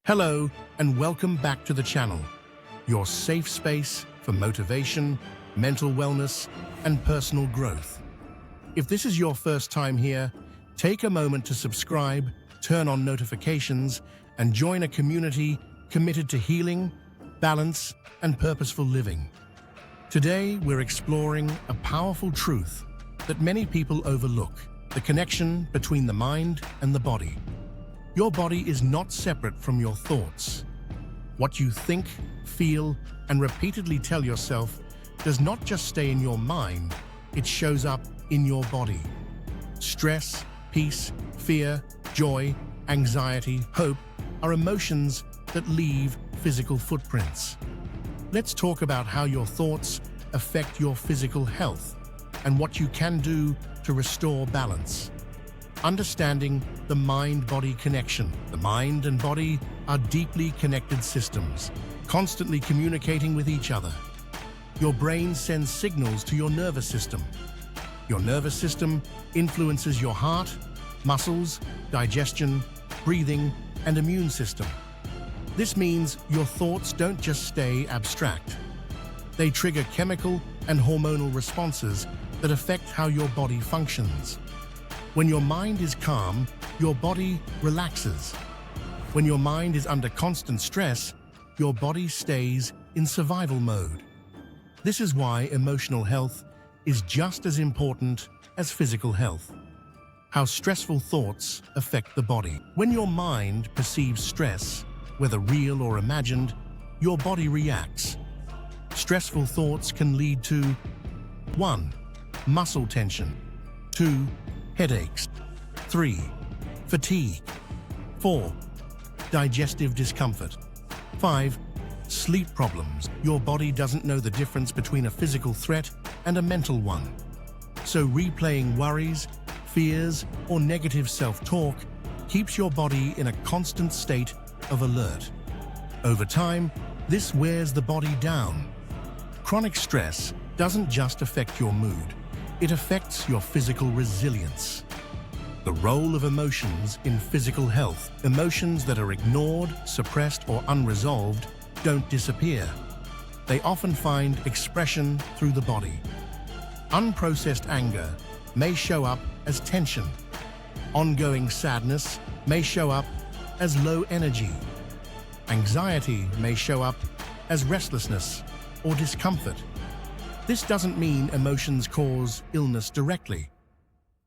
Hello, and welcome back to the channel, your safe space for motivation, mental wellness, and personal growth. If this is your first time here, take a moment to subscribe, turn on notifications, and join a community committed to healing, balance, and purposeful living. Today, we're exploring a powerful truth that many people overlook: the connection between the mind and the body. Your body is not separate from your thoughts. What you think, feel, and repeatedly tell yourself does not just stay in your mind, it shows up in your body. Stress, peace, fear, joy, anxiety, hope are emotions that leave physical footprints. Let's talk about how your thoughts affect your physical health and what you can do to restore balance. Understanding the mind-body connection. The mind and body are deeply connected systems, constantly communicating with each other. Your brain sends signals to your nervous system. Your nervous system influences your heart, muscles, digestion, breathing, and immune system. This means your thoughts don't just stay abstract. They trigger chemical and hormonal responses that affect how your body functions. When your mind is calm, your body relaxes. When your mind is under constant stress, your body stays in survival mode. This is why emotional health is just as important as physical health. How stressful thoughts affect the body. When your mind perceives stress, whether real or imagined, your body reacts. Stressful thoughts can lead to 1. Muscle tension. 2. Headaches. 3. Fatigue. 4. Digestive discomfort. 5. Sleep problems. Your body doesn't know the difference between a physical threat and a mental one. So replaying worries, fears, or negative self-talk keeps your body in a constant state of alert. Over time, this wears the body down. Chronic stress doesn't just affect your mood, it affects your physical resilience. The role of emotions in physical health. Emotions that are ignored, suppressed, or unresolved don't disappear. They often find expression through the body. Unprocessed anger may show up as tension. Ongoing sadness may show up as low energy. Anxiety may show up as restlessness or discomfort. This doesn't mean emotions cause illness directly.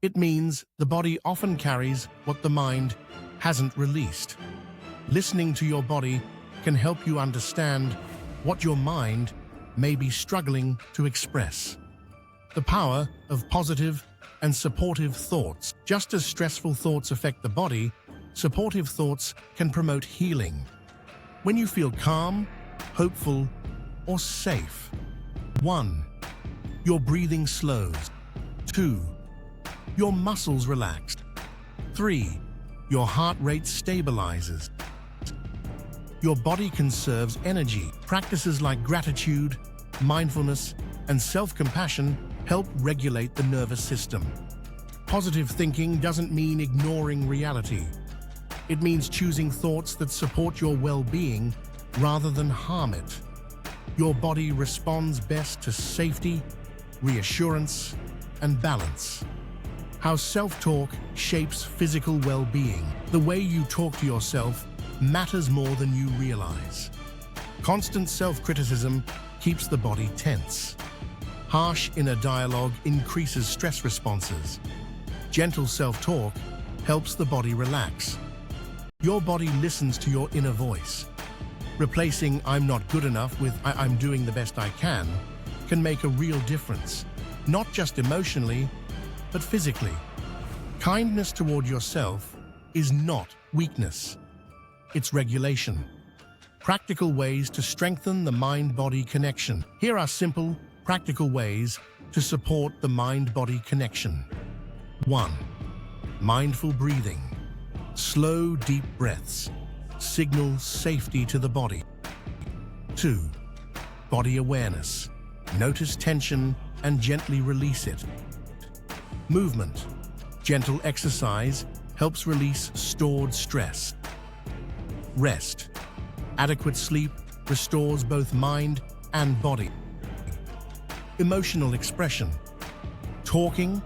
It means the body often carries what the mind hasn't released. Listening to your body can help you understand what your mind may be struggling to express. The power of positive and supportive thoughts. Just as stressful thoughts affect the body, supportive thoughts can promote healing. When you feel calm, hopeful, or safe. 1. Your breathing slows. 2. Your muscles relaxed. 3. Your heart rate stabilizes. Your body conserves energy. Practices like gratitude, mindfulness, and self-compassion help regulate the nervous system. Positive thinking doesn't mean ignoring reality. It means choosing thoughts that support your well-being rather than harm it. Your body responds best to safety, reassurance, and balance. How self-talk shapes physical well-being. The way you talk to yourself matters more than you realize. Constant self-criticism keeps the body tense. Harsh inner dialogue increases stress responses. Gentle self-talk helps the body relax. Your body listens to your inner voice. Replacing "I'm not good enough" with "I'm doing the best I can" make a real difference, not just emotionally, but physically. Kindness toward yourself is not weakness. It's regulation. Practical ways to strengthen the mind-body connection. Here are simple, practical ways to support the mind-body connection. 1. Mindful breathing. Slow, deep breaths signal safety to the body. 2. Body awareness. Notice tension and gently release it. Movement. Gentle exercise helps release stored stress. Rest. Adequate sleep restores both mind and body. Emotional expression. Talking,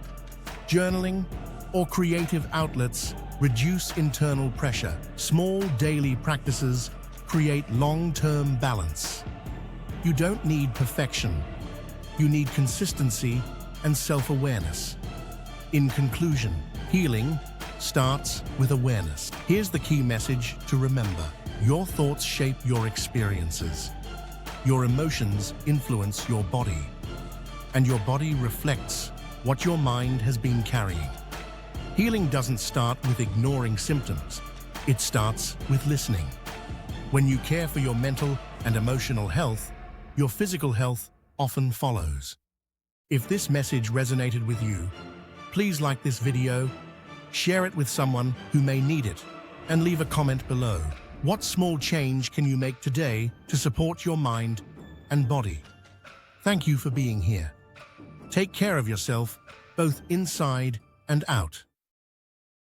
journaling, or creative outlets reduce internal pressure. Small daily practices create long-term balance. You don't need perfection. You need consistency and self-awareness. In conclusion, healing starts with awareness. Here's the key message to remember. Your thoughts shape your experiences. Your emotions influence your body. And your body reflects what your mind has been carrying. Healing doesn't start with ignoring symptoms. It starts with listening. When you care for your mental and emotional health, your physical health often follows. If this message resonated with you, please like this video, share it with someone who may need it, and leave a comment below. What small change can you make today to support your mind and body? Thank you for being here. Take care of yourself, both inside and out.